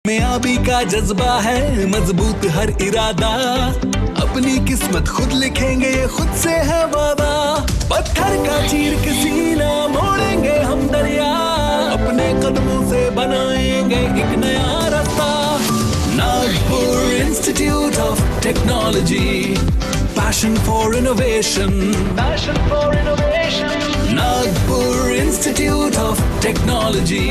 कामयाबी का जज्बा है मजबूत हर इरादा, अपनी किस्मत खुद लिखेंगे खुद से है वादा। पत्थर का चीर के सीना मोड़ेंगे हम दरिया, अपने कदमों से बनाएंगे एक नया रास्ता। Nagpur institute of technology, passion for innovation, passion for innovation. Nagpur institute of technology,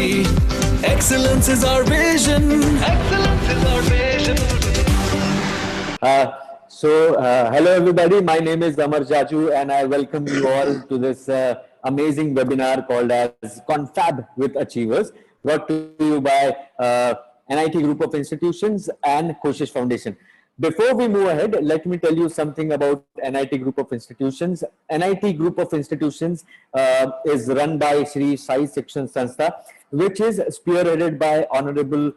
excellence is our vision. Excellence is our vision. Hello everybody. My name is Amar Jaju, and I welcome you all to this amazing webinar called as Confab with Achievers, brought to you by NIT Group of Institutions and Koshish Foundation. Before we move ahead, let me tell you something about NIT Group of Institutions. NIT Group of Institutions is run by Shri Sai Shikshan Sanstha, which is spearheaded by Honorable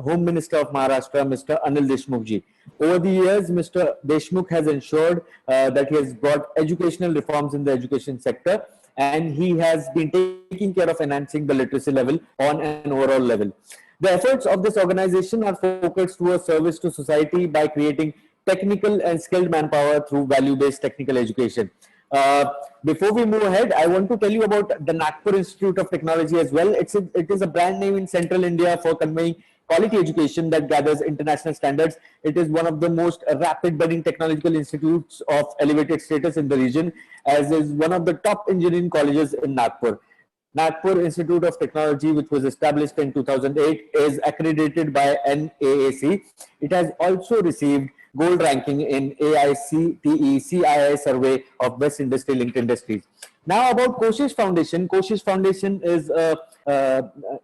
Home Minister of Maharashtra, Mr. Anil Deshmukh ji. Over the years, Mr. Deshmukh has ensured that he has brought educational reforms in the education sector, and he has been taking care of enhancing the literacy level on an overall level. The efforts of this organization are focused towards service to society by creating technical and skilled manpower through value-based technical education. Before we move ahead, I want to tell you about the Nagpur Institute of Technology as well. It is a brand name in Central India for conveying quality education that gathers international standards. It is one of the most rapid budding technological institutes of elevated status in the region, as is one of the top engineering colleges in Nagpur. Nagpur Institute of Technology, which was established in 2008, is accredited by NAAC. It has also received gold ranking in AICTE CII survey of best industry linked industries. Now about Koshish Foundation. Koshish Foundation is a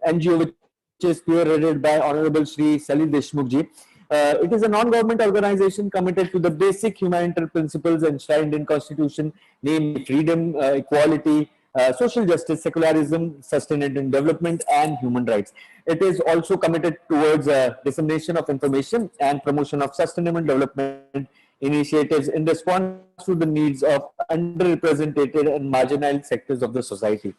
NGO which is spearheaded by Honorable Shri Salil Deshmukh ji. It is a non-government organization committed to the basic humanitarian principles enshrined in Constitution, namely freedom, equality, social justice, secularism, sustainable development, and human rights. It is also committed towards dissemination of information and promotion of sustainable development initiatives in response to the needs of underrepresented and marginalized sectors of the society.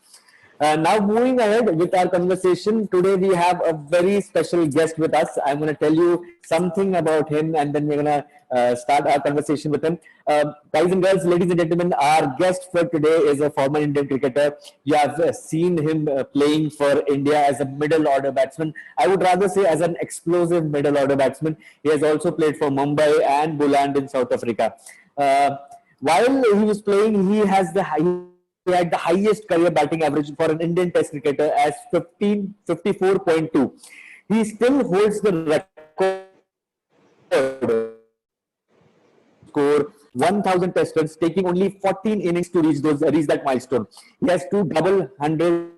Now moving ahead with our conversation, today we have a very special guest with us. I'm going to tell you something about him, and then we're going to start our conversation with him. Guys and girls, ladies and gentlemen, our guest for today is a former Indian cricketer. You have seen him playing for India as a middle order batsman. I would rather say as an explosive middle order batsman. He has also played for Mumbai and Buland in South Africa. While he was playing, he had the highest career batting average for an Indian Test cricketer as 54.2. He still holds the record score 1,000 Test runs, taking only 14 innings to reach that milestone. He has two double hundred.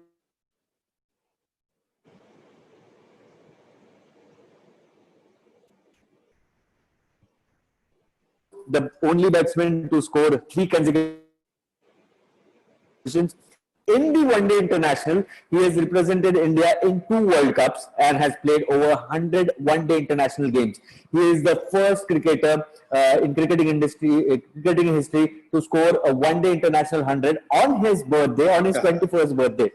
The only batsman to score 3 consecutive in the One Day International. He has represented India in 2 World Cups and has played over 100 One Day International games. He is the first cricketer in cricketing history to score a One Day International 100 on his birthday, on his 21st birthday.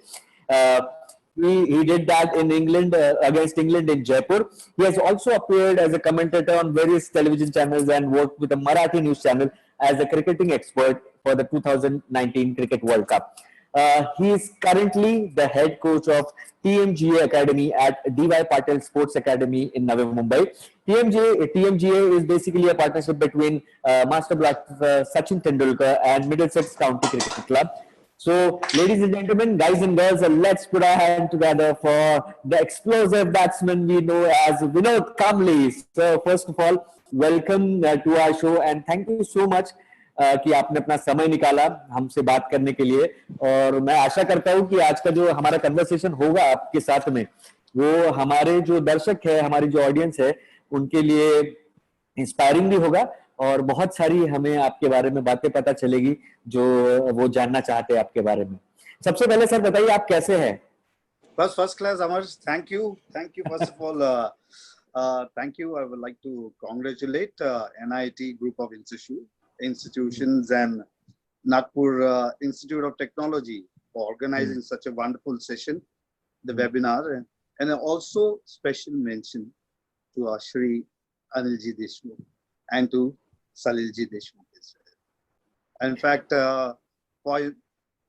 He did that in England, against England in Jaipur. He has also appeared as a commentator on various television channels and worked with a Marathi news channel as a cricketing expert for the 2019 Cricket World Cup. He is currently the head coach of TMGA Academy at DY Patil Sports Academy in Navi Mumbai. TMGA is basically a partnership between Master Blaster Sachin Tendulkar and Middlesex County Cricket Club. So, ladies and gentlemen, guys and girls, let's put our hands together for the explosive batsman we know as Vinod Kambli. So, first of all, welcome to our show and thank you so much कि आपने अपना समय निकाला हमसे बात करने के लिए। और मैं आशा करता हूं कि आज का जो हमारा कन्वर्सेशन होगा आपके साथ में, वो हमारे जो दर्शक है, हमारी जो ऑडियंस है, उनके लिए इंस्पायरिंग भी होगा और बहुत सारी हमें आपके बारे में बातें पता चलेगी जो वो जानना चाहते हैं आपके बारे में। सबसे पहले सर बताइए आप कैसे हैं? बस first class Amar, thank you first of all thank you. I would like to congratulate NIT Group of Institutions and Nagpur Institute of Technology for organizing such a wonderful session, the webinar. And also special mention to Shri Anilji Deshmukh and to Salilji Deshmukh as well. In fact,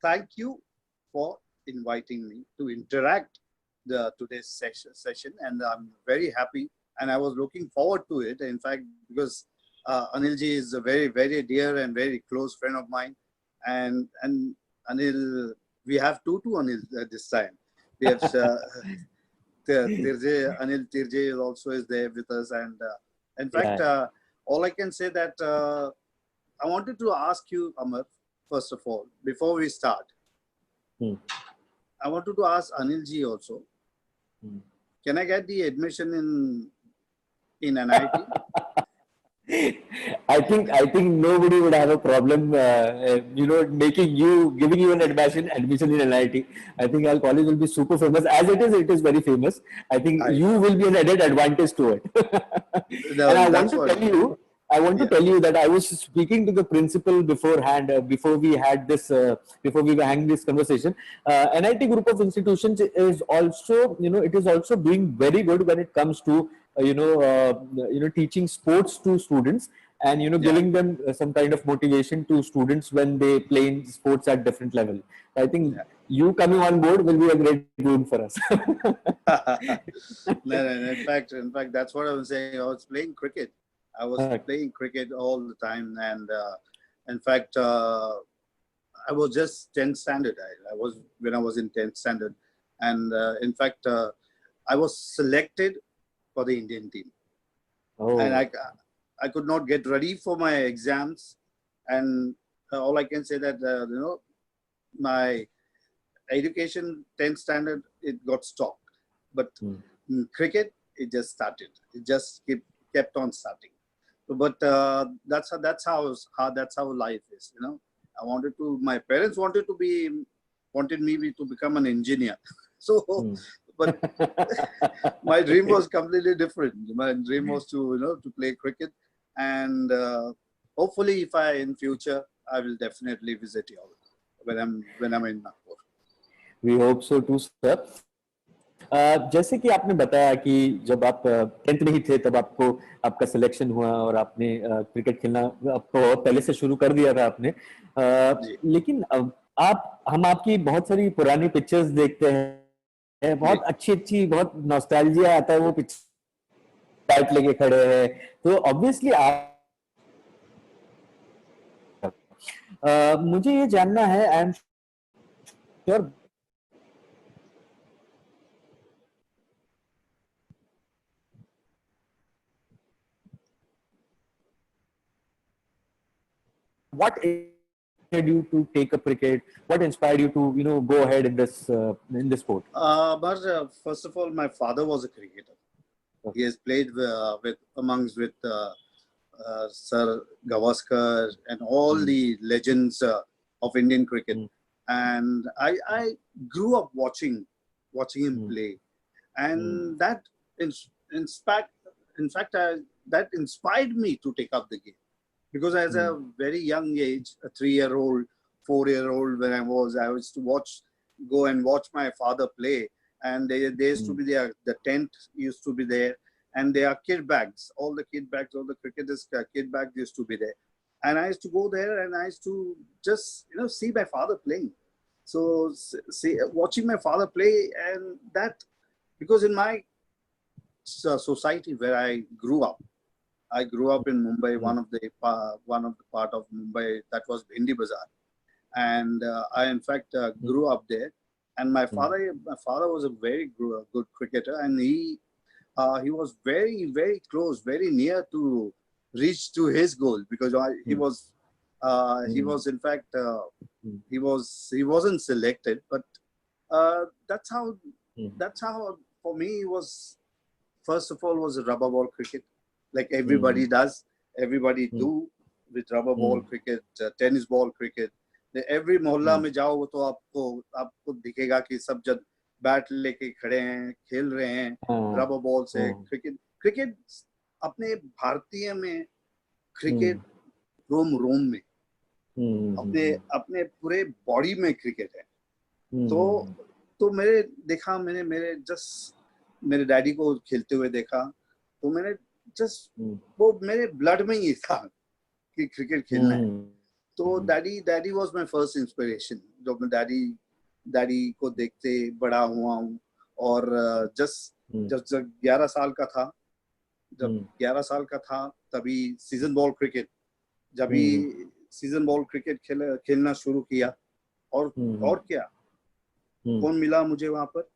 thank you for inviting me to interact today's session, and I'm very happy, and I was looking forward to it. In fact, because Anilji is a very, very dear and very close friend of mine, and Anil, we have two Anil this time. We have Tirje, Anil Tirje is also there with us, and in fact, all I can say that I wanted to ask you, Amar, first of all, before we start, I wanted to ask Anilji also. Can I get the admission in NIT? I think nobody would have a problem, giving you an admission in NIT. I think our college will be super famous. As it is very famous. I think you will be an added advantage to it. And I want to tell you that I was speaking to the principal beforehand, before we were having this conversation. NIT group of institutions is also, it is also doing very good when it comes to teaching sports to students, and giving them some kind of motivation to students when they play in sports at different level. I think you coming on board will be a great boon for us. No, in fact, that's what I was saying. I was playing cricket. I was playing cricket all the time, and in fact, I was just 10th standard. When I was in 10th standard, and in fact, I was selected for the Indian team, and I could not get ready for my exams, and all I can say that my education 10th standard, it got stopped, but cricket, it just started. It just kept on starting. But that's how life is. My parents wanted me to become an engineer. So, but my dream was completely different. My dream was to play cricket, and hopefully, in future, I will definitely visit you all when I'm in Nagpur. We hope so too, sir. जैसे कि आपने बताया कि जब आप 10th में ही थे तब आपका सिलेक्शन हुआ और आपने क्रिकेट खेलना आपको पहले से शुरू कर दिया था आपने, लेकिन हम आपकी बहुत सारी पुरानी पिक्चर्स देखते हैं, बहुत अच्छी बहुत नॉस्टैल्जिया आता है वो पिक्चर बैट लेके खड़े हैं, तो ऑब्वियसली मुझे ये जानना है, I am sure what inspired you to take up cricket? What inspired you to go ahead in this sport? But first of all, my father was a cricketer. He has played with Sir Gavaskar and all the legends of Indian cricket, and I grew up watching him play, and that that inspired me to take up the game. Because as a very young age, a 3-year-old, 4-year-old, when I used to go and watch my father play, and there used to be the tent used to be there, and there are kit bags, all the cricketers' kit bags used to be there, and I used to go there and I used to just see my father playing. So watching my father play, and that, because in my society where I grew up in Mumbai, one of the part of Mumbai that was Bhindi Bazaar, and I in fact grew up there. And my father was a very good cricketer, and he was very, very close, very near to reach to his goal, because he was in fact he wasn't selected, but that's how for me it was. First of all, was a rubber ball cricket. Like everybody does, everybody do with rubber ball cricket, tennis ball cricket. Every मोहल्ला में जाओ तो आपको दिखेगा कि सब जन bat लेके खड़े हैं, खेल रहे हैं रबर बॉल से. क्रिकेट अपने भारतीय में क्रिकेट रोम में अपने पूरे बॉडी में क्रिकेट है. तो मैंने मेरे डैडी को खेलते हुए देखा, तो मैंने जस्ट वो मेरे ब्लड में ही था कि क्रिकेट खेलना है। तो daddy was my first inspiration. जब मैं डैडी को देखते बड़ा हुआ हूँ, और जब 11 साल का था, तभी सीजन बॉल क्रिकेट, जब भी सीजन बॉल क्रिकेट खेलना शुरू किया, और क्या, कौन मिला मुझे वहां पर?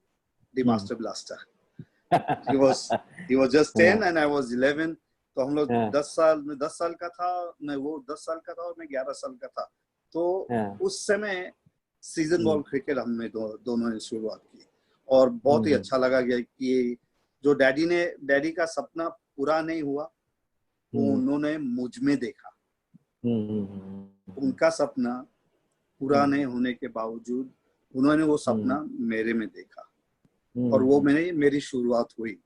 The master blaster. he was just 10 and I was 11। तो हम लोग 10 साल का था, मैं वो 10 साल का था और मैं 11 साल का था। तो उस समय सीजन बॉल क्रिकेट हमने दोनों ने शुरुआत की, और बहुत ही अच्छा लगा कि जो डैडी का सपना पूरा नहीं हुआ, वो उन्होंने मुझ में देखा। उनका सपना पूरा नहीं होने के बावजूद उन्होंने वो सपना मेरे में देखा, और वो मेरी शुरुआत हुई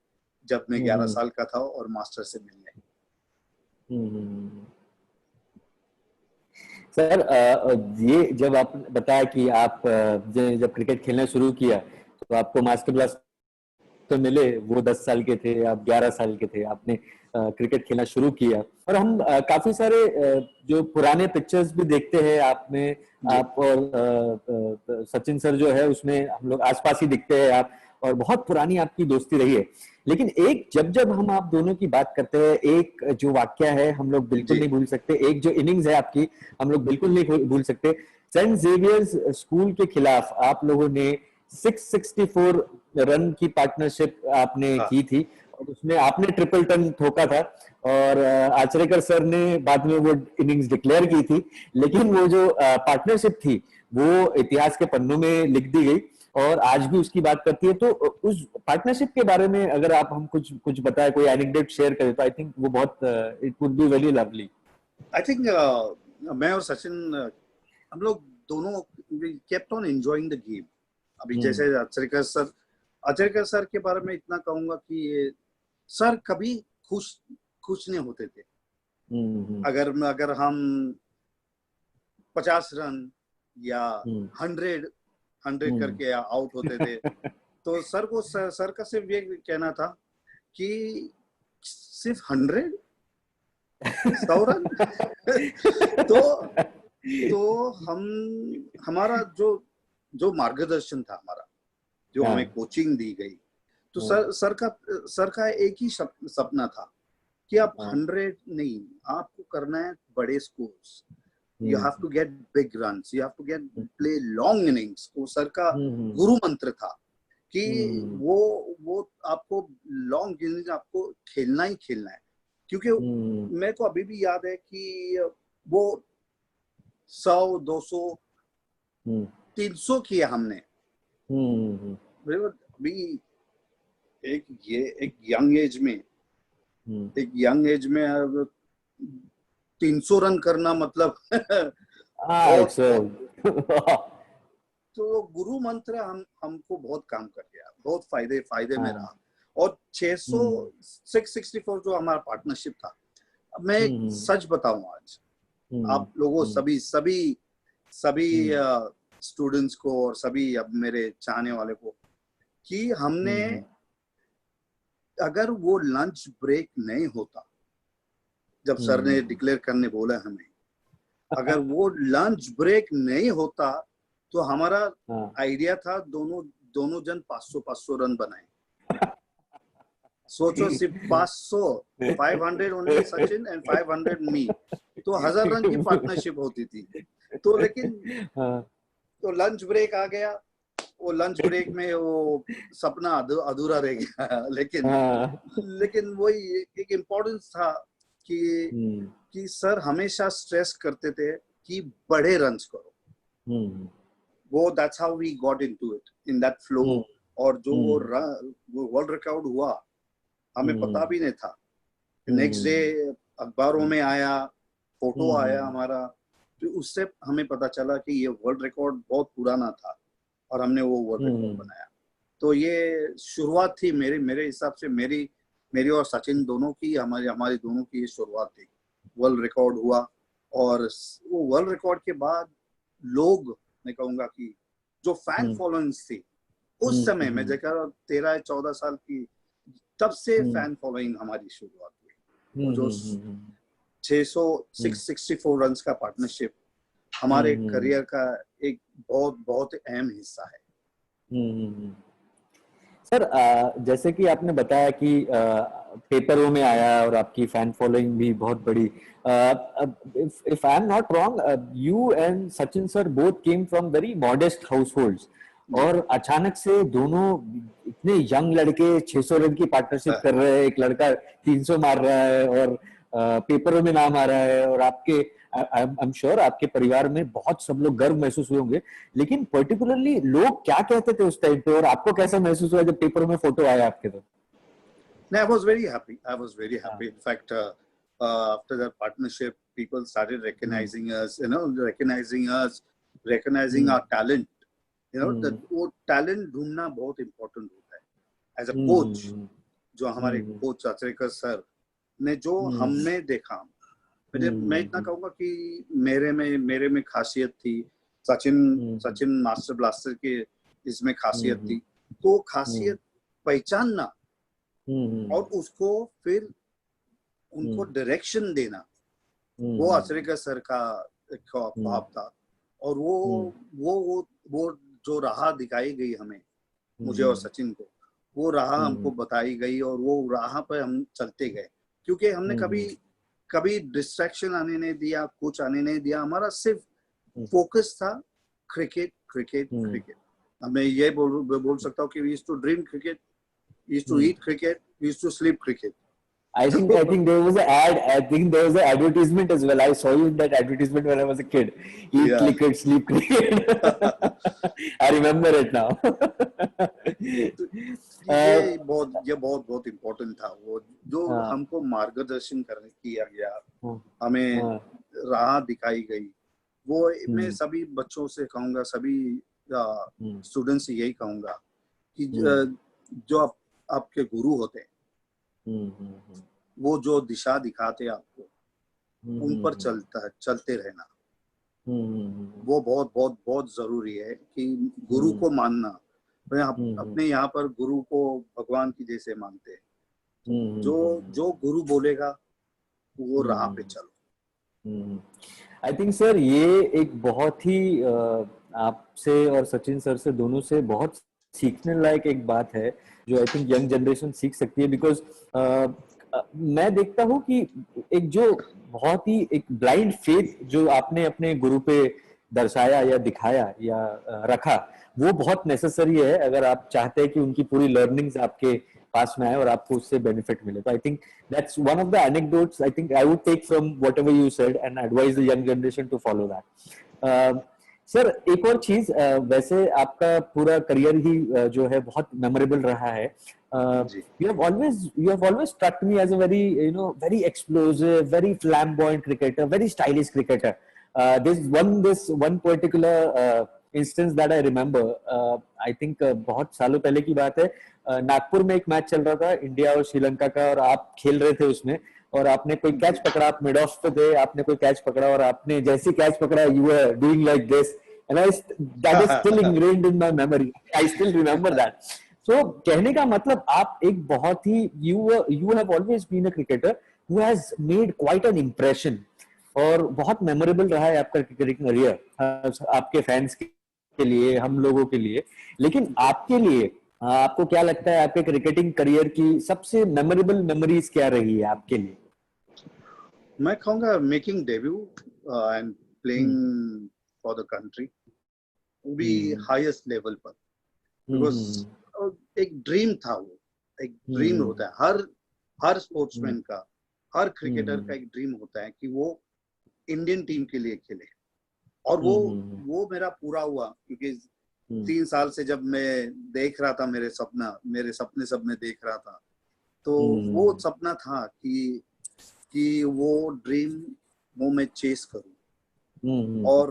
जब मैं 11 साल का था और मास्टर से मिलने। सर, ये जब आप बताया कि आप जब क्रिकेट खेलना शुरू किया तो आपको मास्टर ब्लास्टर तो मिले, वो 10 साल के थे, आप 11 साल के थे, आपने क्रिकेट खेलना शुरू किया, और हम काफी सारे जो पुराने पिक्चर्स भी देखते हैं आप में, आप और सचिन सर जो है उसमें हम लोग आसपास ही दिखते हैं आप, और बहुत पुरानी आपकी दोस्ती रही है। लेकिन एक जब हम आप दोनों की बात करते हैं, एक जो वाक्य है हम लोग बिल्कुल नहीं भूल सकते, एक जो इनिंग्स है आपकी हम लोग बिल्कुल नहीं भूल सकते। सेंट जेवियर्स स्कूल के खिलाफ आप लोगों ने 664 रन की पार्टनरशिप आपने की थी, और उसमें आपने ट्रिपल टन ठोका था, और आचरेकर सर ने बाद में वो इनिंग्स डिक्लेयर की थी, लेकिन वो जो पार्टनरशिप थी वो इतिहास के पन्नों में लिख दी गई और आज भी उसकी बात करती है। तो उस पार्टनरशिप के बारे में अगर आप हम कुछ बताएं, कोई एनेक्डोट शेयर करें, तो आई थिंक वो बहुत it would be very lovely. I think मैं और सचिन हम लोग दोनों kept on enjoying the game. अभी जैसे आचरेकर सर के बारे में इतना कहूंगा कि सर कभी खुश नहीं होते थे। अगर हम 50 रन या 100 करके आउट होते थे, तो सर का सिर्फ ये कहना था कि सिर्फ 100 रन। तो हमारा जो मार्गदर्शन था, हमारा जो हमें कोचिंग दी गई, तो सर का एक ही सपना था कि आप 100 नहीं, आपको करना है बड़े scores. You have to get big runs. You have to play long innings. वो सर का गुरु मंत्र था कि वो आपको लॉन्ग इनिंग्स आपको खेलना ही खेलना है। क्योंकि मेरे को अभी भी याद है कि वो 100, 200, 300 किया हमने। अभी एक यंग एज में 300 रन करना मतलब तो गुरु मंत्र हमको बहुत काम कर गया, बहुत फायदे में रहा। और 664 जो हमारा पार्टनरशिप था, मैं सच बताऊं आज आप लोगों सभी स्टूडेंट्स को और सभी अब मेरे चाहने वाले को, कि हमने अगर वो लंच ब्रेक नहीं होता, जब सर ने डिक्लेयर करने बोला हमें, अगर वो लंच ब्रेक नहीं होता तो हमारा आइडिया था दोनों जन 500 रन बनाए। सोचो, सिर्फ 500 ओनली सचिन एंड 500 मी, तो 1000 रन की पार्टनरशिप होती थी। तो लेकिन तो लंच ब्रेक आ गया, वो लंच ब्रेक में वो सपना अधूरा रह गया। लेकिन वही एक इम्पोर्टेंस था कि सर हमेशा स्ट्रेस करते थे कि बड़े रन्स करो। वो that's how we got into it, in that flow. और जो वो वर्ल्ड रिकॉर्ड हुआ, हमें पता भी नहीं था। नेक्स्ट डे अखबारों में आया, फोटो आया हमारा, तो उससे हमें पता चला कि ये वर्ल्ड रिकॉर्ड बहुत पुराना था और हमने वो वर्ल्ड रिकॉर्ड बनाया। तो ये शुरुआत थी मेरे हिसाब से, मेरी और सचिन दोनों की, हमारी दोनों की ये शुरुआत थी। वर्ल्ड रिकॉर्ड हुआ, और वो वर्ल्ड रिकॉर्ड के बाद लोग, मैं कहूँगा कि जो फैन फॉलोइंग्स थी, उस समय मैं जगह 13-14 साल की, तब से फैन फॉलोइंग हमारी शुरुआत हुई। वो जो 664 रन का पार्टनरशिप हमारे करियर का एक बहुत बहुत अहम हिस्सा है। सर जैसे कि आपने बताया कि पेपरों में आया और आपकी फैन फॉलोइंग भी बहुत बड़ी, if I am not wrong, you and Sachin sir both came from very modest households, और अचानक से दोनों इतने यंग लड़के 600 रन की पार्टनरशिप कर रहे हैं, एक लड़का 300 मार रहा है और पेपरों में नाम आ रहा है, और आपके आई एम श्योर आपके परिवार में बहुत सब लोग गर्व महसूस हुए होंगे, लेकिन पर्टिकुलरली लोग क्या कहते थे उस टाइम पे, और आपको कैसा महसूस हुआ जब पेपरों में फोटो आया आपके? तो No, I was very happy. I was very happy. In fact, after that partnership, people started recognizing us. Recognizing our talent. That वो talent ढूंढना बहुत important होता है. As a coach, जो हमारे coach आचरेकर सर ने जो हमने देखा, मैं इतना कहूँगा कि मेरे में खासियत थी, सचिन मास्टर ब्लास्टर के इसमें खासियत थी, तो खासियत पहचानना और उसको फिर उनको डायरेक्शन देना, वो आचरेकर सर का एक भाव था। और वो जो राह दिखाई गई हमें, मुझे और सचिन को, वो राह हमको बताई गई और वो राह पर हम चलते गए, क्योंकि हमने कभी डिस्ट्रैक्शन आने नहीं दिया, कुछ आने नहीं दिया। हमारा सिर्फ फोकस था क्रिकेट। मैं ये बोल सकता हूँ कि we used to dream cricket, we used to eat cricket, we used to sleep cricket. I think there was an ad. I think there was an advertisement as well. I saw you in that advertisement when I was a kid. Eat cricket, sleep cricket. I remember it now. ये बहुत important था, वो जो हमको मार्गदर्शन किया गया, हमें राह दिखाई गई। वो मैं सभी बच्चों से कहूँगा, सभी स्टूडेंट से यही कहूँगा कि जो आपके गुरु होते हैं, वो जो दिशा दिखाते आपको, उन पर चलते रहना, वो बहुत बहुत बहुत जरूरी है कि गुरु को मानना। अपने यहाँ पर गुरु को भगवान की जैसे मानते हैं। जो गुरु बोलेगा वो राह पे चलो। आई थिंक सर ये एक बहुत ही आपसे और सचिन सर से दोनों से बहुत सीखने लायक एक बात है, जो आई थिंक यंग जनरेशन सीख सकती है। बिकॉज मैं देखता हूँ कि एक जो बहुत ही एक ब्लाइंड फेथ जो आपने अपने गुरु पे दर्शाया या दिखाया या रखा, वो बहुत नेसेसरी है अगर आप चाहते हैं कि उनकी पूरी लर्निंग्स आपके पास में आए और आपको उससे बेनिफिट मिले। तो I think that's one of the anecdotes I think I would take from whatever you said and advise the young generation to follow that. Sir एक और चीज, वैसे आपका पूरा करियर ही जो है बहुत मेमोरेबल रहा है। You have always struck me as a very very explosive, very flamboyant cricketer, very stylish cricketer. This one particular instance that I remember, I think बहुत सालों पहले की बात है। नागपुर में एक मैच चल रहा था इंडिया और श्रीलंका का, और आप खेल रहे थे उसमें, और आपने कोई कैच पकड़ा, आप मिड ऑफ पे थे, आपने कोई कैच पकड़ा और आपने जैसे कैच पकड़ा, you were doing like this, and that is still ingrained in my memory. I still remember that. So कहने का मतलब आप एक बहुत ही you have always been a cricketer who has made quite an impression, और बहुत memorable रहा है आपका क्रिकेटिंग करियर आपके फैंस के लिए, हम लोगों के लिए। लेकिन आपके लिए आपको क्या लगता है आपके क्रिकेटिंग करियर की सबसे मेमोरेबल मेमोरीज क्या रही है आपके लिए? मैं कहूँगा making debut and playing for the country, वो भी हाईएस्ट लेवल पर, बिकॉज एक ड्रीम था, वो एक ड्रीम होता है हर स्पोर्ट्समैन का, हर क्रिकेटर का एक ड्रीम होता है कि वो इंडियन टीम के लिए खेले, और वो मेरा पूरा हुआ। क्योंकि 3 साल से जब मैं देख रहा था, मेरे सपने सब में देख रहा था, तो वो सपना था कि वो ड्रीम वो मैं चेस करूं। और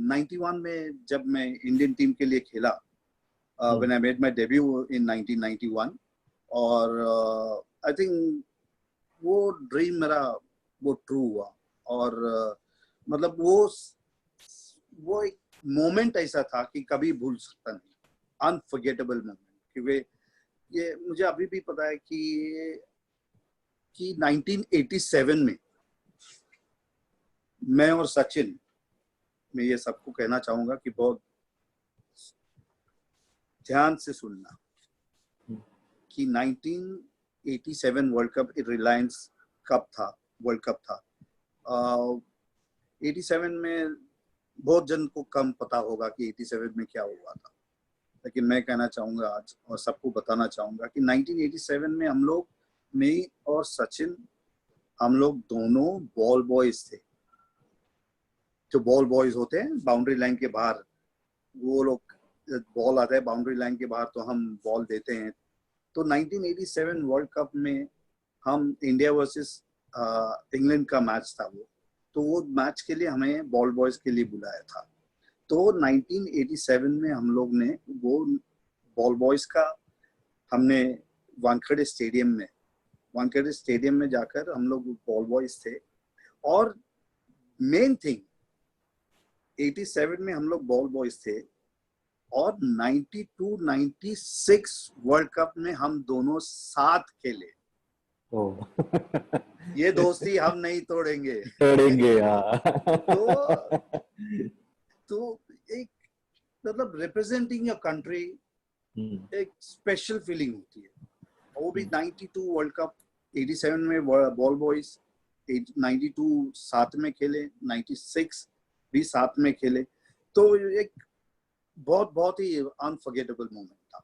91 में जब मैं इंडियन टीम के लिए खेला, when I made my debut in 1991, और I think वो ड्रीम मेरा वो ट्रू हुआ। और मतलब वो एक मोमेंट ऐसा था कि कभी भूल सकता नहीं। अनफॉरगेटेबल मोमेंट, क्योंकि ये मुझे अभी भी पता है कि 1987 में मैं और सचिन, मैं ये सबको कहना चाहूंगा कि बहुत ध्यान से सुनना कि 1987 वर्ल्ड कप रिलायंस कप था, वर्ल्ड कप था। 87 में बहुत जन को कम पता होगा कि 87 में क्या हुआ था, लेकिन मैं कहना चाहूंगा आज और सबको बताना चाहूंगा कि 1987 में हम लोग, मैं और सचिन, हम लोग दोनों बॉल बॉयज थे। जो बॉल बॉयज होते हैं बाउंड्री लाइन के बाहर, वो लोग बॉल आता है बाउंड्री लाइन के बाहर तो हम बॉल देते हैं। तो 1987 वर्ल्ड कप में हम इंडिया वर्सेस इंग्लैंड का मैच था वो, तो वो मैच के लिए हमें बॉल बॉयज के लिए बुलाया था। तो 1987 में हम लोग ने वो बॉल बॉयज का, हमने वानखेड़े स्टेडियम में जाकर हम लोग बॉल बॉयज थे। और मेन थिंग 87 में हम लोग बॉल बॉयज थे, और 92-96 वर्ल्ड कप में हम दोनों साथ खेले। ये दोस्ती हम नहीं तोड़ेंगे। तो एक मतलब रिप्रेजेंटिंग योर कंट्री एक स्पेशल फीलिंग होती है। वो भी 92 वर्ल्ड कप, 87 में बॉल बॉयज, 92 साथ में खेले, 96 भी साथ में खेले। तो एक बहुत ही अनफॉरगेटेबल मोमेंट था।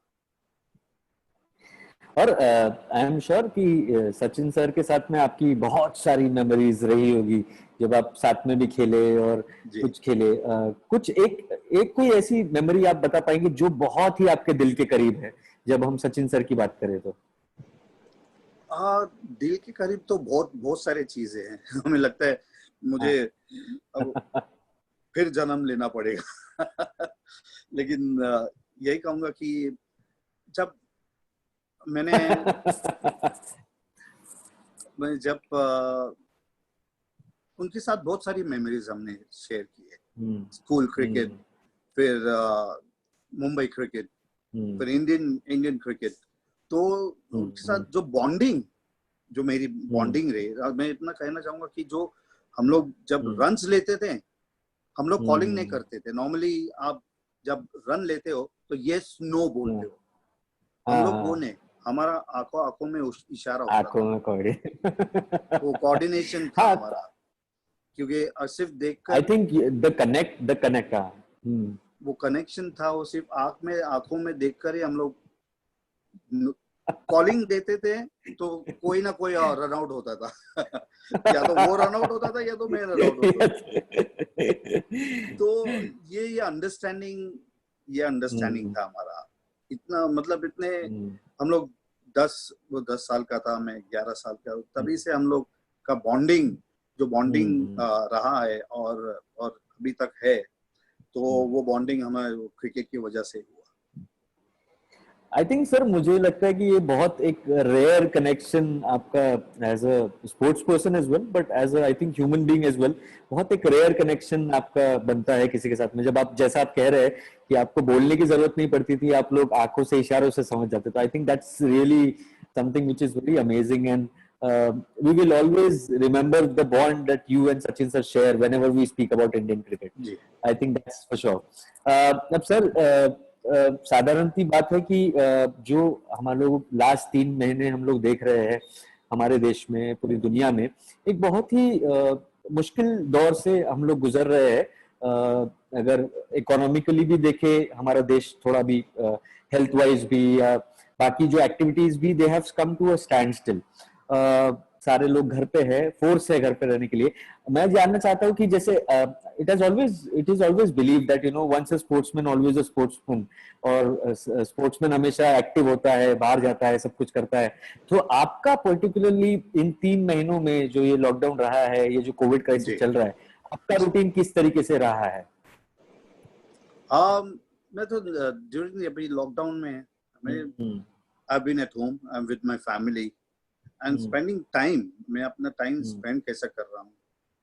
और आई एम श्योर कि सचिन सर के साथ में आपकी बहुत सारी मेमोरीज रही होगी, जब आप साथ में भी खेले और कुछ खेले। कुछ एक कोई ऐसी मेमोरी आप बता पाएंगे जो बहुत ही आपके दिल के करीब है, जब हम सचिन सर की बात करें तो? दिल के करीब तो बहुत सारे चीजें हैं। हमें लगता है मुझे अब फिर जन्म लेना पड़ेगा। लेकिन यही कहूंगा कि जब मैं जब उनके साथ बहुत सारी मेमोरीज हमने शेयर की है। स्कूल क्रिकेट, फिर मुंबई क्रिकेट, फिर इंडियन क्रिकेट। तो उनके साथ जो बॉन्डिंग, जो मेरी बॉन्डिंग रही, मैं इतना कहना चाहूंगा कि जो हम लोग जब रन्स लेते थे, हम लोग कॉलिंग नहीं करते थे। नॉर्मली आप जब रन लेते हो तो यस नो बोलते हो, हम लोग वो नहीं, हमारा आंखों में इशारा होता आंखों में वो कोऑर्डिनेशन था हमारा, क्योंकि सिर्फ देखकर आई थिंक द कनेक्ट वो कनेक्शन था। वो सिर्फ आंखों में देखकर ही हम लोग कॉलिंग देते थे, तो कोई ना कोई रन आउट होता था। या तो वो रन आउट होता था या तो मैं रन आउट होता था। तो ये अंडरस्टैंडिंग था हमारा। इतना मतलब इतने हम लोग 10 साल का था, मैं 11 साल का, तभी से हम लोग का बॉन्डिंग रहा है और अभी तक है। तो वो बॉन्डिंग हमें क्रिकेट की वजह से हुआ। आई थिंक सर, मुझे लगता है कि ये बहुत एक रेयर कनेक्शन आपका as a sports person as well, but as I think human being as well, बहुत एक रेयर कनेक्शन आपका बनता है किसी के साथ में। जब आप, जैसा आप कह रहे हैं कि आपको बोलने की जरूरत नहीं पड़ती थी, आप लोग आंखों से, इशारों से समझ जाते। तो I think that's really something which is very amazing, and we will always remember the bond that you and Sachin sir share whenever we speak about Indian cricket. I think that's for sure. अब sir, साधारणती बात है कि जो हमारे लोग last 3 महीने हम लोग देख रहे हैं हमारे देश में, पूरी दुनिया में, एक बहुत ही मुश्किल दौर से हम लोग गुजर रहे हैं। अगर इकोनॉमिकली भी देखे हमारा देश, थोड़ा भी हेल्थ वाइज भी, या बाकी जो एक्टिविटीज भी, they have come to a standstill. सारे लोग घर पे है, फोर्स है घर पे रहने के लिए। मैं जानना चाहता हूँ कि जैसे it is always believe that you know once a sportsman always a sportsman, और स्पोर्ट्समैन हमेशा एक्टिव होता है, बाहर जाता है, सब कुछ करता है। तो आपका पर्टिकुलरली इन 3 महीनों में जो ये लॉकडाउन रहा है, ये जो कोविड क्राइसिस चल रहा है, आपका रूटीन किस तरीके से रहा है? मैं तो ड्यूरिंग अभी लॉकडाउन में I've been at home, I'm with my family and spending time. मैं अपना टाइम स्पेंड कैसा कर रहा हूँ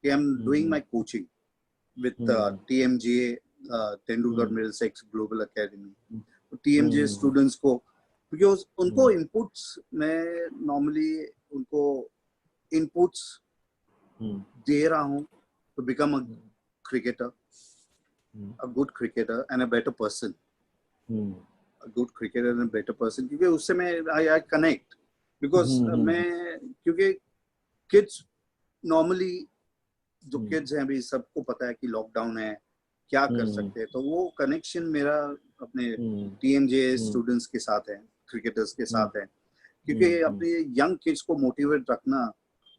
कि I'm doing my coaching with TMGA, Tendulkar Middlesex global academy. TMJ students को, क्योंकि उनको इनपुट्स में नॉर्मली उनको इनपुट्स दे रहा हूँ to become a cricketer, a good cricketer and a better person, a good cricketer and a better person, क्योंकि उससे मैं I connect because मैं, क्योंकि kids normally जो kids हैं अभी सबको पता है कि लॉकडाउन है, क्या कर सकते हैं, तो वो कनेक्शन मेरा अपने टीएमजे स्टूडेंट्स के साथ है, क्रिकेटर्स के साथ है, क्योंकि अपने यंग किड्स को मोटिवेट रखना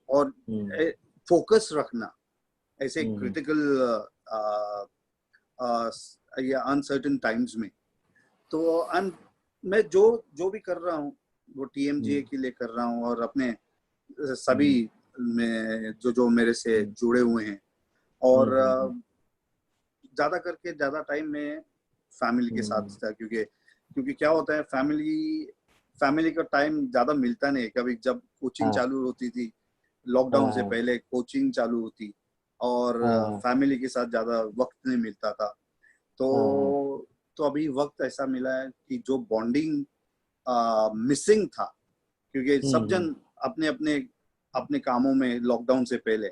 और फोकस रखना ऐसे क्रिटिकल या अनसर्टेन टाइम्स में, तो मैं जो भी कर रहा हूँ वो टीएमजे के लिए कर रहा हूँ, और अपने सभी में जो मेरे से जुड़े हुए हैं, और ज्यादा टाइम में फैमिली के साथ था, क्योंकि क्या होता है, फैमिली का टाइम ज्यादा मिलता नहीं। कभी जब कोचिंग चालू होती थी लॉकडाउन से पहले, कोचिंग चालू होती और फैमिली के साथ ज्यादा वक्त नहीं मिलता था, तो अभी वक्त ऐसा मिला है कि जो बॉन्डिंग मिसिंग था, क्योंकि सब जन अपने कामों में, लॉकडाउन से पहले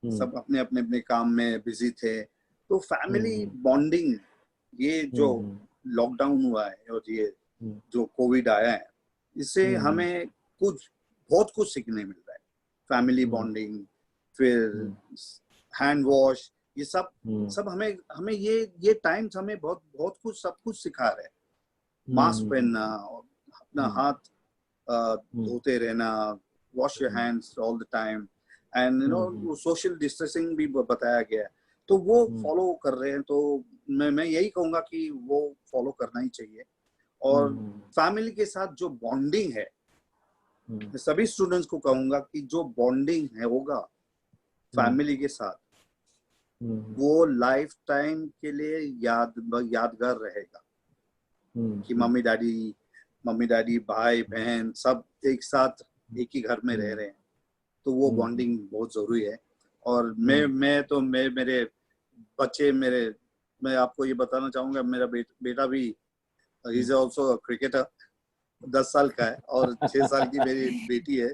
सब अपने काम में बिजी थे, तो फैमिली बॉन्डिंग, ये जो लॉकडाउन हुआ है और ये जो कोविड आया है, इससे हमें बहुत कुछ सीखने मिल रहा है। फैमिली बॉन्डिंग, फिर हैंड वॉश, ये सब हमें ये टाइम्स हमें बहुत कुछ सब कुछ सिखा रहे हैं। मास्क पहनना, अपना हाथ धोते रहना, wash your hands all the time, and you know social distancing भी बताया गया है, तो वो फॉलो कर रहे हैं। तो मैं यही कहूंगा कि वो फॉलो करना ही चाहिए। और फैमिली के साथ जो बॉन्डिंग है, मैं सभी स्टूडेंट्स को कहूंगा कि जो बॉन्डिंग है होगा फैमिली के साथ, वो लाइफ टाइम के लिए यादगार रहेगा, कि मम्मी डैडी भाई बहन सब एक साथ एक ही घर में रह रहे हैं, तो वो बॉन्डिंग बहुत जरूरी है। और मेरे बच्चे, मैं आपको ये बताना चाहूंगा, मेरा बेटा भी ही इज आल्सो क्रिकेटर, 10 साल का है, और 6 साल की मेरी बेटी है,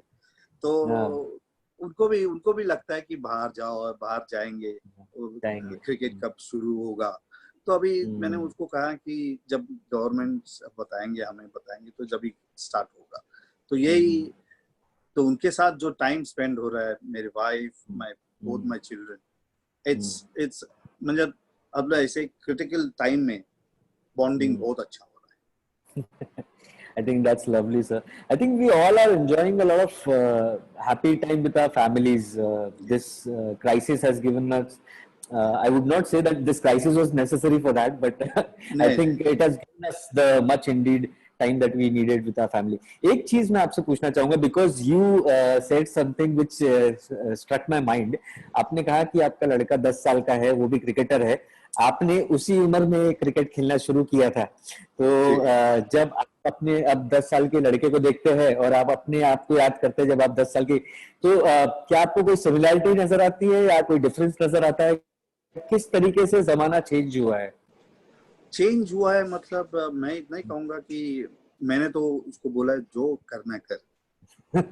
तो उनको भी लगता है कि बाहर जाओ, और बाहर जाएंगे, क्रिकेट कब शुरू होगा। तो अभी मैंने उसको कहा कि जब गवर्नमेंट हमें बताएंगे तो जब ही स्टार्ट होगा। तो यही, तो उनके साथ जो टाइम स्पेंड हो रहा है, मेरी wife, both my children, it's मतलब अब ऐसे क्रिटिकल टाइम में बॉन्डिंग बहुत अच्छा हो रहा है। I think that's lovely, sir. I think we all are enjoying a lot of happy time with our families. This crisis has given us, I would not say that this crisis was necessary for that, but I think it has given us the much indeed time that we needed with our family. एक चीज मैं आपसे पूछना चाहूंगा, because you said something which struck my mind. आपने कहा कि आपका लड़का 10 साल का है, वो भी क्रिकेटर है, आपने उसी उम्र में क्रिकेट खेलना शुरू किया था। तो जब आप अपने अब 10 साल के लड़के को देखते हैं और आप अपने आप को याद करते हैं जब आप 10 साल की, तो क्या आपको कोई सिमिलैरिटी नजर आती है या कोई डिफरेंस नजर आता है? किस तरीके से जमाना चेंज हुआ है? मतलब मैं इतना ही कहूंगा कि मैंने तो उसको बोला जो करना कर,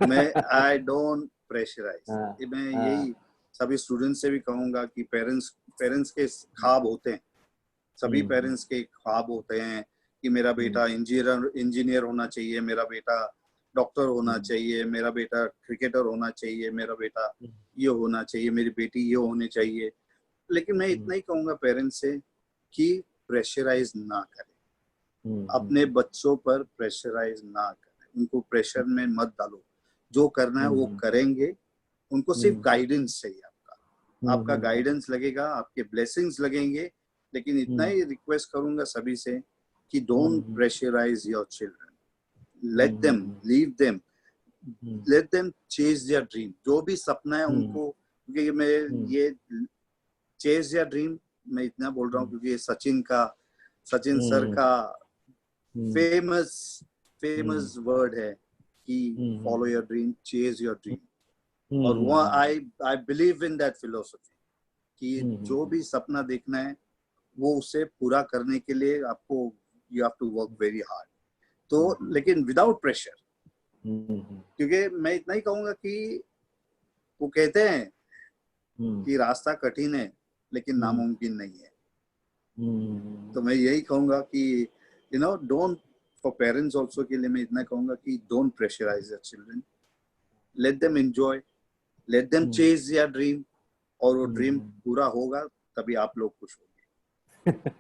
मैं आई डोंट प्रेशराइज। मैं यही सभी स्टूडेंट्स से भी कहूंगा कि पेरेंट्स के ख्वाब होते हैं, सभी पेरेंट्स के ख्वाब होते हैं कि मेरा बेटा इंजीनियर होना चाहिए, मेरा बेटा डॉक्टर होना चाहिए, मेरा बेटा क्रिकेटर होना चाहिए, मेरा बेटा ये होना चाहिए, मेरी बेटी ये होनी चाहिए। लेकिन मैं इतना ही कहूंगा पेरेंट्स से कि प्रेशराइज ना करें, अपने बच्चों पर प्रेशराइज ना करें, उनको प्रेशर में मत डालो। जो करना है वो करेंगे, उनको सिर्फ गाइडेंस चाहिए। आपका गाइडेंस लगेगा, आपके ब्लेसिंग्स लगेंगे। लेकिन इतना ही रिक्वेस्ट करूंगा सभी से कि don't pressurise your children, let them, leave them, let them chase their dream. जो भी सपना है उनको, क्योंकि मैं ये चेज देयर ड्रीम मैं इतना बोल रहा हूँ क्योंकि सचिन सर का फेमस वर्ड है कि follow your dream, chase your dream. और वो I believe in that philosophy कि जो भी सपना देखना है वो उसे पूरा करने के लिए आपको you have to work very hard. तो लेकिन without pressure, क्योंकि मैं इतना ही कहूँगा कि वो कहते हैं कि रास्ता कठिन है लेकिन नामुमकिन नहीं है. तो मैं यही कहूँगा कि you know, don't, for parents also के लिए मैं इतना कहूँगा कि don't pressurize your children. Let them enjoy, let them chase their dream, और वो ड्रीम पूरा होगा तभी आप लोग खुश होंगे.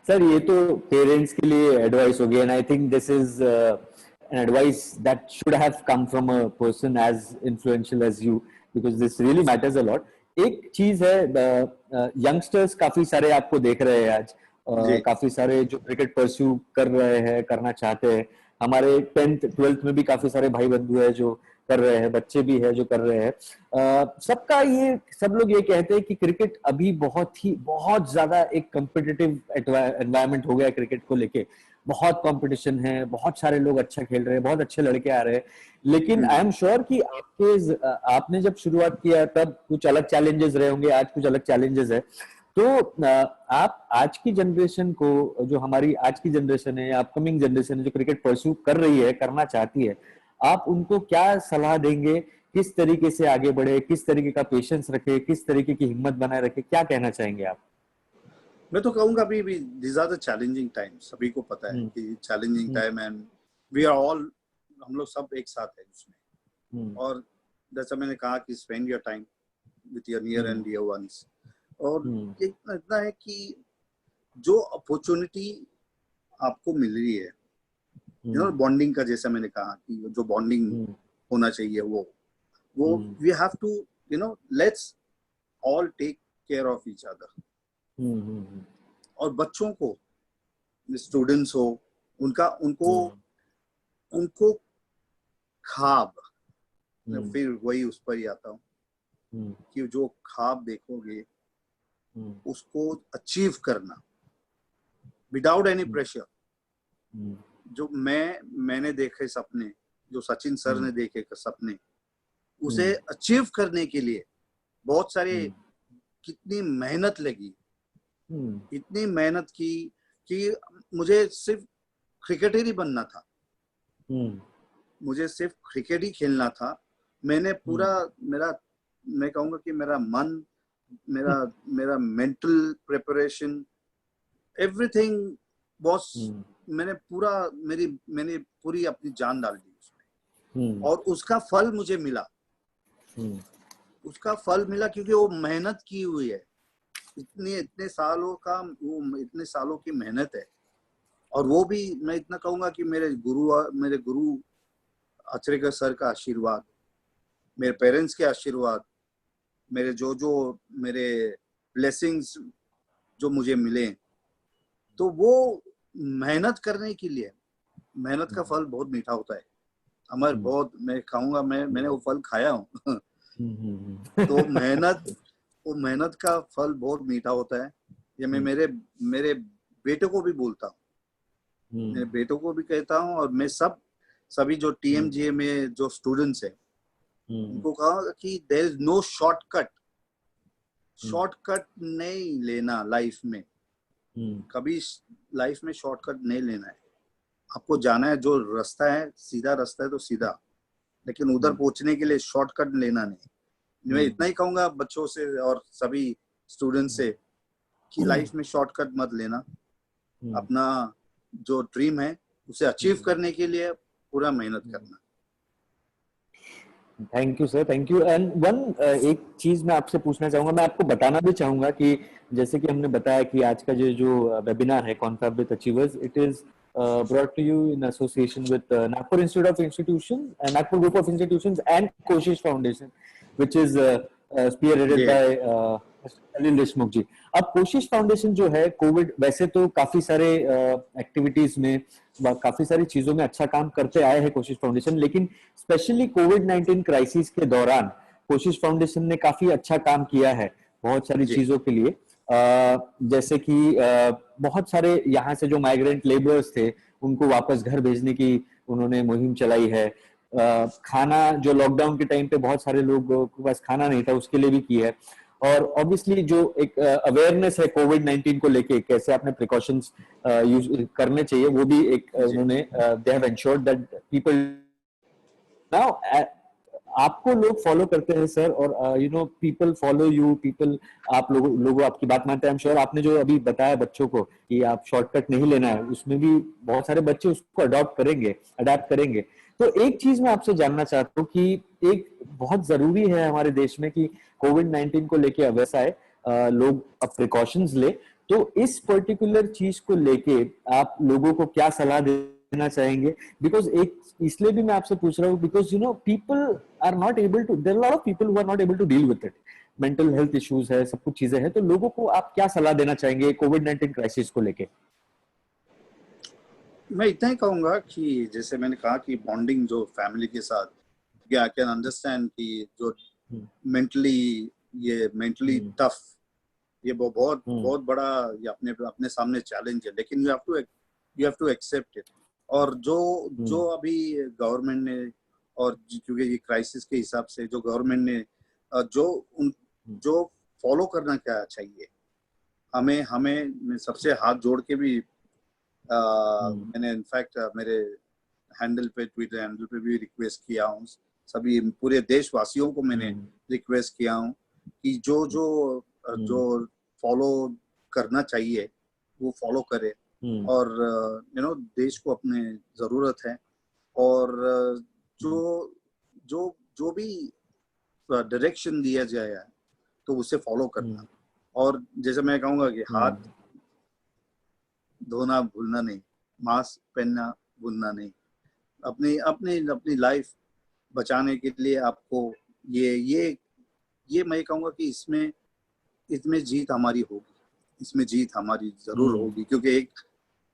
सर ये तो पेरेंट्स के लिए एडवाइस होगी, and I think this is an advice that should have come from a person as influential as you, because this really matters a lot. एक चीज है, यंगस्टर्स काफी सारे आपको देख रहे हैं आज, काफी सारे जो क्रिकेट परस्यू कर रहे हैं, करना चाहते हैं. हमारे 10th 12th में भी काफी सारे भाई बंधु है जो कर रहे हैं, बच्चे भी है जो कर रहे हैं. सबका ये, सब लोग ये कहते हैं कि क्रिकेट अभी बहुत ज्यादा एक कॉम्पिटिटिव एनवायरनमेंट हो गया है. क्रिकेट को लेके बहुत कंपटीशन है, बहुत सारे लोग अच्छा खेल रहे हैं, बहुत अच्छे लड़के आ रहे हैं. लेकिन आई एम श्योर कि आपने जब शुरुआत किया तब कुछ अलग चैलेंजेस रहे होंगे, आज कुछ अलग चैलेंजेस है. तो आप आज की जनरेशन को, जो हमारी आज की जनरेशन है, अपकमिंग जनरेशन है जो क्रिकेट परस्यू कर रही है, करना चाहती है, आप उनको क्या सलाह देंगे? किस तरीके से आगे बढ़े, किस तरीके का पेशेंस रखे, किस तरीके की हिम्मत बनाए रखे, क्या कहना चाहेंगे आप? मैं तो कहूँगा अभी these are the challenging times. सभी को पता है कि challenging time, and we are all, हम लोग सब एक साथ हैं उसमें. और जैसा मैंने कहा कि spend your time with your near and dear ones. और इतना है कि जो अपॉर्चुनिटी आपको मिल रही है, you know, बॉन्डिंग का, जैसा मैंने कहा कि जो बॉन्डिंग होना चाहिए वो we have to, you know, let's all take care of each other. और बच्चों को, स्टूडेंट्स हो, उनको ख्वाब, फिर वही उस पर ही आता हूँ कि जो ख्वाब देखोगे उसको अचीव करना विदाउट एनी प्रेशर. जो मैंने देखे सपने, जो सचिन सर ने देखे सपने, उसे अचीव करने के लिए बहुत सारे, कितनी मेहनत लगी, इतनी मेहनत की कि मुझे सिर्फ क्रिकेटर ही बनना था, मुझे सिर्फ क्रिकेट ही खेलना था. मैंने पूरा मैं कहूँगा कि मेरा मन, मेरा मेंटल प्रिपरेशन, एवरीथिंग बॉस, मैंने पूरी अपनी जान डाल दी उसमें. और उसका फल मुझे मिला, उसका फल मिला क्योंकि वो मेहनत की हुई है, इतने सालों की मेहनत है. और वो भी मैं इतना कहूंगा कि मेरे गुरु अचरेकर सर का आशीर्वाद, मेरे पेरेंट्स के आशीर्वाद, मेरे ब्लेसिंग्स जो मुझे मिले, तो वो मेहनत करने के लिए, मेहनत का फल बहुत मीठा होता है. अमर, बहुत, मैं खाऊंगा, मैंने वो फल खाया हूँ. तो मेहनत का फल बहुत मीठा होता है. ये मैं मेरे बेटे को भी बोलता हूँ, मेरे बेटों को भी कहता हूँ, और मैं सभी जो TMGA में जो स्टूडेंट्स हैं उनको कहा कि देयर इज नो शॉर्टकट नहीं लेना लाइफ में. कभी लाइफ में शॉर्टकट नहीं लेना है. आपको जाना है, जो रास्ता है, सीधा रास्ता है तो सीधा, लेकिन उधर पहुंचने के लिए शॉर्टकट लेना नहीं. मैं इतना ही कहूंगा बच्चों से और सभी स्टूडेंट से कि लाइफ में शॉर्टकट मत लेना. अपना जो ड्रीम है उसे अचीव करने के लिए पूरा मेहनत करना. Thank you sir, thank you. And एक चीज मैं आपसे पूछना चाहूंगा, मैं आपको बताना भी चाहूंगा कि जैसे कि हमने बताया कि आज का जो वेबिनार है confab with achievers, it is brought to you in association with Nagpur Institute of Institutions, Nagpur Group of Institutions and Koshish Foundation, which is spearheaded by Salil Deshmukh ji. अब कोशिश फाउंडेशन जो है, Covid, वैसे तो काफी सारे activities में, काफी सारी चीजों में अच्छा काम करते आए हैं कोशिश फाउंडेशन, लेकिन स्पेशली कोविड-19 क्राइसिस के दौरान कोशिश फाउंडेशन ने काफी अच्छा काम किया है बहुत सारी चीजों के लिए. जैसे कि बहुत सारे यहाँ से जो माइग्रेंट लेबर्स थे उनको वापस घर भेजने की उन्होंने मुहिम चलाई है. खाना, जो लॉकडाउन के टाइम पे बहुत सारे लोग के पास खाना नहीं था, उसके लिए भी की है. और ऑब्वियसली जो एक अवेयरनेस है कोविड-19 को लेके, कैसे आपने प्रिकॉशंस यूज करने चाहिए, वो भी एक उन्होंने they have ensured that people now आपको लोग फॉलो करते हैं सर, और you know people follow you, people आप लोग आपकी बात मानते हैं। आई एम श्योर आपने जो अभी बताया बच्चों को कि आप शॉर्टकट नहीं लेना है, उसमें भी बहुत सारे बच्चे उसको अडॉप्ट करेंगे। तो एक चीज मैं आपसे जानना चाहता हूँ कि एक बहुत जरूरी है हमारे देश में कि कोविड-19 को लेके अवेयर आए, लोग अब प्रिकॉशंस ले। तो इस पर्टिकुलर चीज को लेके आप लोगों को क्या सलाह देना चाहेंगे? बिकॉज एक इसलिए भी मैं आपसे पूछ रहा हूँ because you know people are not able to, there are lot of people who are not able to deal with it, mental health issues है, सब कुछ चीजें हैं, तो लोगों को आप क्या सलाह देना चाहेंगे कोविड-19 क्राइसिस को लेके? मैं इतना ही कहूंगा कि जैसे मैंने कहा कि बॉन्डिंग जो फैमिली के साथ, आई कैन अंडरस्टैंड कि जो मेंटली टफ, ये बहुत बहुत बड़ा ये अपने अपने सामने चैलेंज है, लेकिन you have to accept it. और जो अभी गवर्नमेंट ने, और क्योंकि ये क्राइसिस के हिसाब से जो गवर्नमेंट ने जो फॉलो करना क्या चाहिए, हमें सबसे हाथ जोड़ के भी मैंने इनफैक्ट मेरे ट्विटर हैंडल पे भी रिक्वेस्ट किया हूँ, सभी पूरे देशवासियों को मैंने रिक्वेस्ट किया हूँ कि जो फॉलो करना चाहिए वो फॉलो करे, और देश को अपने जरूरत है, और जो भी डायरेक्शन दिया जाए तो उसे फॉलो करना। और जैसे मैं कहूँगा कि हाथ धोना भूलना नहीं, मास्क पहनना भूलना नहीं, अपनी लाइफ बचाने के लिए आपको ये मैं कहूँगा कि इसमें जीत हमारी होगी, इसमें जीत हमारी जरूर होगी, क्योंकि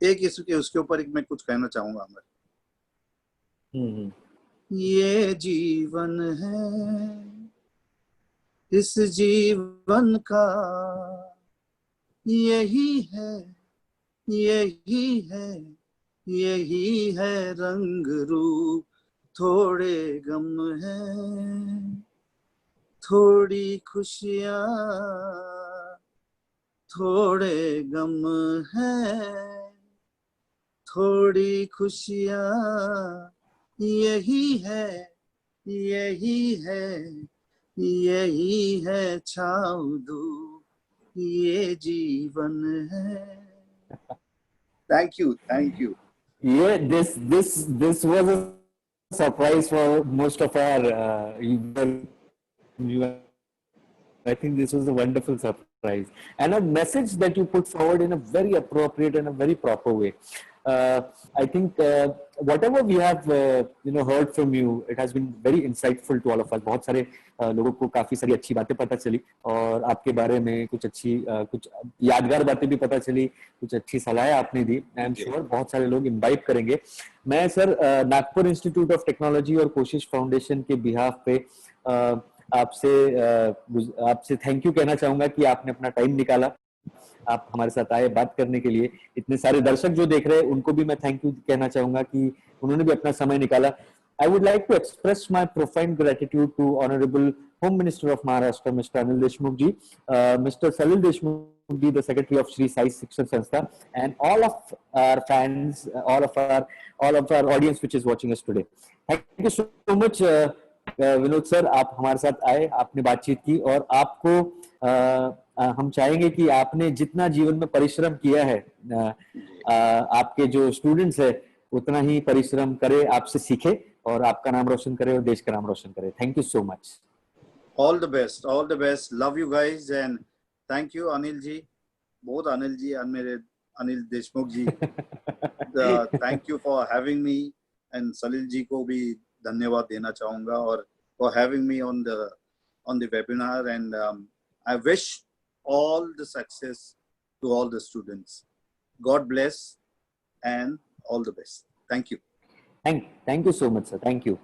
एक उसके ऊपर मैं कुछ कहना चाहूंगा। ये जीवन है, इस जीवन का यही है रंग रूप, थोड़े गम है, थोड़ी खुशियाँ, थोड़े गम है, थोड़ी खुशियाँ, यही है छाँव धूप, ये जीवन है। Thank you. Yeah, this was a surprise for most of our I think this was a wonderful surprise and a message that you put forward in a very appropriate and a very proper way. I think whatever we have heard from you, it has been very insightful to all of us. बहुत सारे लोगों को काफी सारी अच्छी बातें पता चली, और आपके बारे में कुछ यादगार बातें भी पता चली, कुछ अच्छी सलाह आपने दी। आई एम श्योर बहुत सारे लोग इम्बाइब करेंगे। मैं sir Nagpur institute of technology और कोशिश फाउंडेशन के बिहाफ पे आपसे थैंक यू कहना चाहूंगा कि आपने अपना टाइम निकाला, आप हमारे साथ आए बात करने के लिए। इतने सारे दर्शक जो देख रहे हैं उनको भी मैं थैंक यू कहना चाहूंगा कि उन्होंने भी अपना समय निकाला। I would like to express my profound gratitude to Honorable Home Minister of Maharashtra, Mr. Anil Deshmukh ji, Mr. Salil Deshmukh ji, the Secretary of Shri Sai Shikshan Sanstha, and all of our fans, all of our audience which is watching us today. Thank you so much, Vinod sir, आप हमारे साथ आए, आपने बातचीत की, और आपको हम चाहेंगे कि आपने जितना जीवन में परिश्रम किया है, आपके जो स्टूडेंट्स है उतना ही परिश्रम करे, आपसे सीखे और आपका नाम रोशन करे और देश का नाम रोशन करे। Thank you so much. All the best, love you guys, and thank you Anil ji, both Anil ji और मेरे Anil Deshmukh ji. Thank you for having me, and Salil ji को भी धन्यवाद देना चाहूंगा और for having me on the webinar, and I wish all the success to all the students. God bless and all the best. Thank you. Thank you so much, sir. Thank you.